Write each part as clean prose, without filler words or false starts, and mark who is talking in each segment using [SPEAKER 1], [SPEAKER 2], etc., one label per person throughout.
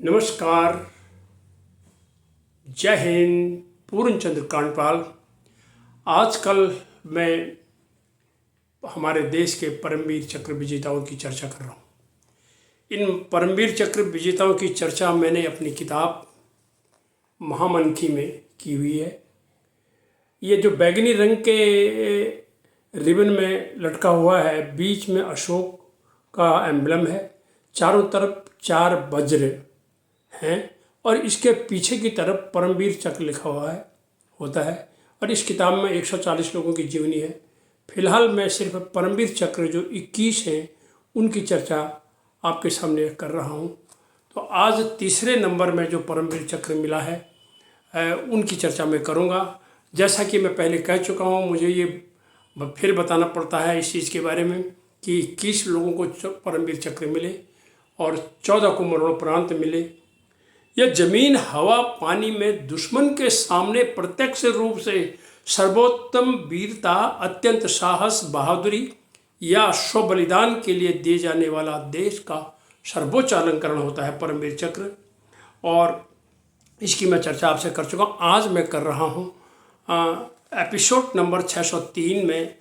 [SPEAKER 1] नमस्कार। जय हिंद। पूर्णचंद्र कांडपाल। आजकल मैं हमारे देश के परमवीर चक्र विजेताओं की चर्चा कर रहा हूँ। इन परमवीर चक्र विजेताओं की चर्चा मैंने अपनी किताब महामनकी में की हुई है। ये जो बैगनी रंग के रिबन में लटका हुआ है, बीच में अशोक का एम्बलम है, चारों तरफ 4 वज्र हैं और इसके पीछे की तरफ परमवीर चक्र लिखा हुआ है होता है। और इस किताब में 140 लोगों की जीवनी है। फिलहाल मैं सिर्फ परमवीर चक्र जो 21 हैं उनकी चर्चा आपके सामने कर रहा हूँ। तो आज तीसरे नंबर में जो परमवीर चक्र मिला है उनकी चर्चा मैं करूँगा। जैसा कि मैं पहले कह चुका हूँ, मुझे ये फिर बताना पड़ता है इस चीज़ के बारे में कि 21 लोगों को परमवीर चक्र मिले और 14 को मरणोपरांत मिले। यह जमीन, हवा, पानी में दुश्मन के सामने प्रत्यक्ष रूप से सर्वोत्तम वीरता, अत्यंत साहस, बहादुरी या स्व बलिदान के लिए दिए जाने वाला देश का सर्वोच्च अलंकरण होता है परमवीर चक्र। और इसकी मैं चर्चा आपसे कर चुका हूँ। आज मैं कर रहा हूँ एपिसोड नंबर 603 में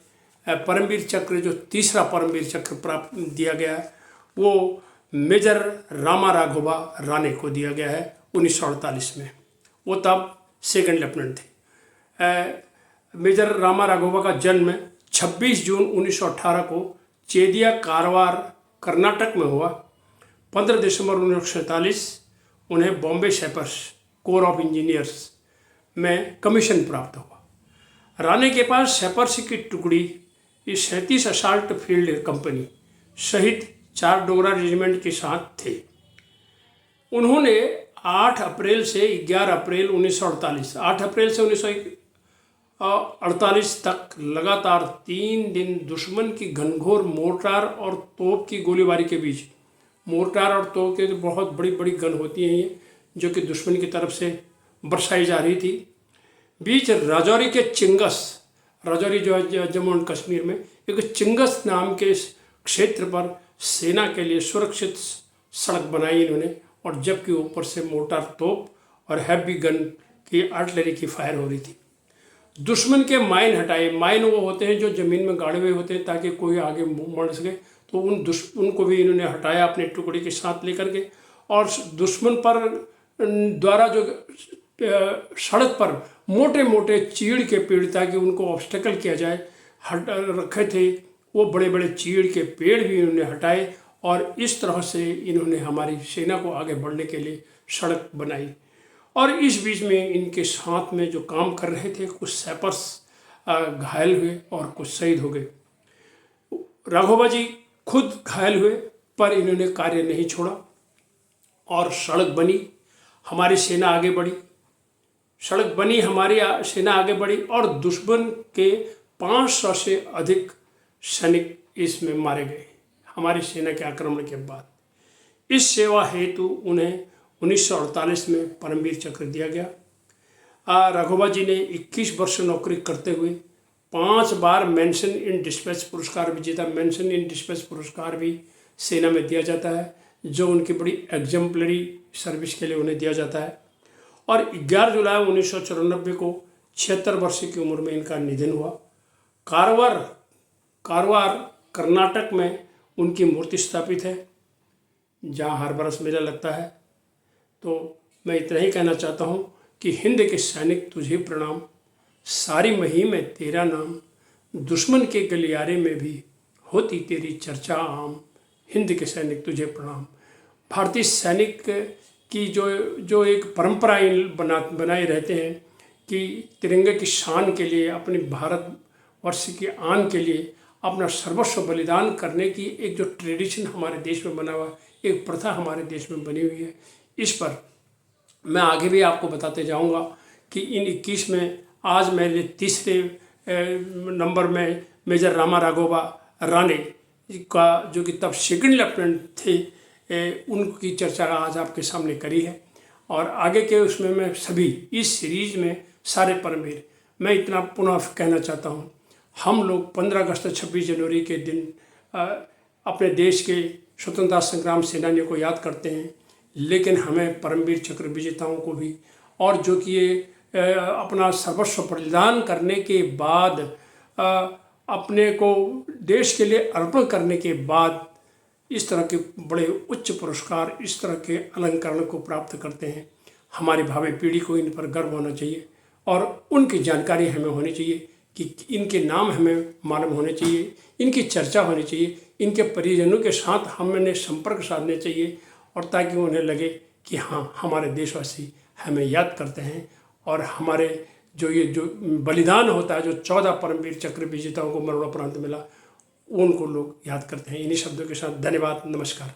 [SPEAKER 1] परमवीर चक्र जो तीसरा परमवीर चक्र प्राप्त दिया गया है वो मेजर रामा राघोबा राणे को दिया गया है 1948 में। वो तब सेकंड लेफ्टिनेंट थे। मेजर रामा राघोबा का जन्म 26 जून 1918 को चेदिया, कारवार, कर्नाटक में हुआ। 15 दिसंबर 1947 उन्हें Bombay sappers core of engineers में कमीशन प्राप्त हुआ। राणे के पास सैपर्स की टुकड़ी 37 असाल्ट फील्ड कंपनी सहित 4 डोगरा रेजिमेंट के साथ थे। उन्होंने 8 अप्रैल से 11 अप्रैल 1948 8 अप्रैल से 1948 तक लगातार 3 दिन दुश्मन की घनघोर मोर्टार और तोप की गोलीबारी के बीच, मोर्टार और तोप के बहुत बड़ी बड़ी गन होती हैं ये, जो कि दुश्मन की तरफ से बरसाई जा रही थी, बीच राजौरी के चिंगस, राजौरी जो है जम्मू एंड कश्मीर में, एक चिंगस नाम के क्षेत्र पर सेना के लिए सुरक्षित सड़क बनाई इन्होंने। और जबकि ऊपर से मोर्टार, तोप और हैवी गन की आर्टिलरी की फायर हो रही थी। दुश्मन के माइन हटाए। माइन वो होते हैं जो ज़मीन में गाड़े हुए होते हैं ताकि कोई आगे बढ़ सके, तो उनको भी इन्होंने हटाया अपने टुकड़ी के साथ लेकर के। और दुश्मन पर द्वारा जो सड़क पर मोटे मोटे चीड़ के पेड़, ताकि उनको ऑब्स्टेकल किया जाए, रखे थे, वो बड़े बड़े चीड़ के पेड़ भी इन्होंने हटाए। और इस तरह से इन्होंने हमारी सेना को आगे बढ़ने के लिए सड़क बनाई। और इस बीच में इनके साथ में जो काम कर रहे थे कुछ सैपर्स घायल हुए और कुछ शहीद हो गए। राघोबा जी खुद घायल हुए पर इन्होंने कार्य नहीं छोड़ा और सड़क बनी, हमारी सेना आगे बढ़ी। सड़क बनी, हमारी सेना आगे बढ़ी और दुश्मन के 500 से अधिक सैनिक इसमें मारे गए हमारी सेना के आक्रमण के बाद। इस सेवा हेतु उन्हें 1948 में परमवीर चक्र दिया गया। राघोबा जी ने 21 वर्ष नौकरी करते हुए 5 बार मेंशन इन डिस्पैच पुरस्कार विजेता। मेंशन इन डिस्पैच पुरस्कार भी सेना में दिया जाता है, जो उनकी बड़ी एग्जाम्पलरी सर्विस के लिए उन्हें दिया जाता है। और 11 जुलाई 1994 को 76 वर्ष की उम्र में इनका निधन हुआ। कारवार कर्नाटक में उनकी मूर्ति स्थापित है, जहाँ हर बरस मेला लगता है। तो मैं इतना ही कहना चाहता हूँ कि हिंद के सैनिक तुझे प्रणाम, सारी मुहिम में तेरा नाम, दुश्मन के गलियारे में भी होती तेरी चर्चा आम, हिंद के सैनिक तुझे प्रणाम। भारतीय सैनिक की जो एक परंपरा बनाए रहते हैं कि तिरंगे की शान के लिए, अपने भारतवर्ष की आन के लिए अपना सर्वस्व बलिदान करने की एक जो ट्रेडिशन हमारे देश में बना हुआ, एक प्रथा हमारे देश में बनी हुई है, इस पर मैं आगे भी आपको बताते जाऊंगा कि इन 21 में आज मेरे तीसरे नंबर में मेजर रामा राघोबा राणे का, जो कि तब सेकंड लेफ्टिनेंट थे, उनकी चर्चा आज आपके सामने करी है। और आगे के उसमें मैं सभी इस सीरीज में सारे परमवीर, मैं इतना पुनः कहना चाहता हूँ, हम लोग 15 अगस्त 26 जनवरी के दिन अपने देश के स्वतंत्रता संग्राम सेनानियों को याद करते हैं। लेकिन हमें परमवीर चक्र विजेताओं को भी, और जो कि ये अपना सर्वस्व बलिदान करने के बाद अपने को देश के लिए अर्पण करने के बाद इस तरह के बड़े उच्च पुरस्कार, इस तरह के अलंकरण को प्राप्त करते हैं। हमारी भावी पीढ़ी को इन पर गर्व होना चाहिए और उनकी जानकारी हमें होनी चाहिए कि इनके नाम हमें मालूम होने चाहिए, इनकी चर्चा होनी चाहिए, इनके परिजनों के साथ हमने संपर्क साधने चाहिए, और ताकि उन्हें लगे कि हाँ, हमारे देशवासी हमें याद करते हैं और हमारे जो बलिदान होता है, जो 14 परमवीर चक्र विजेताओं को मरणोपरांत मिला, उनको लोग याद करते हैं। इन्हीं शब्दों के साथ धन्यवाद, नमस्कार।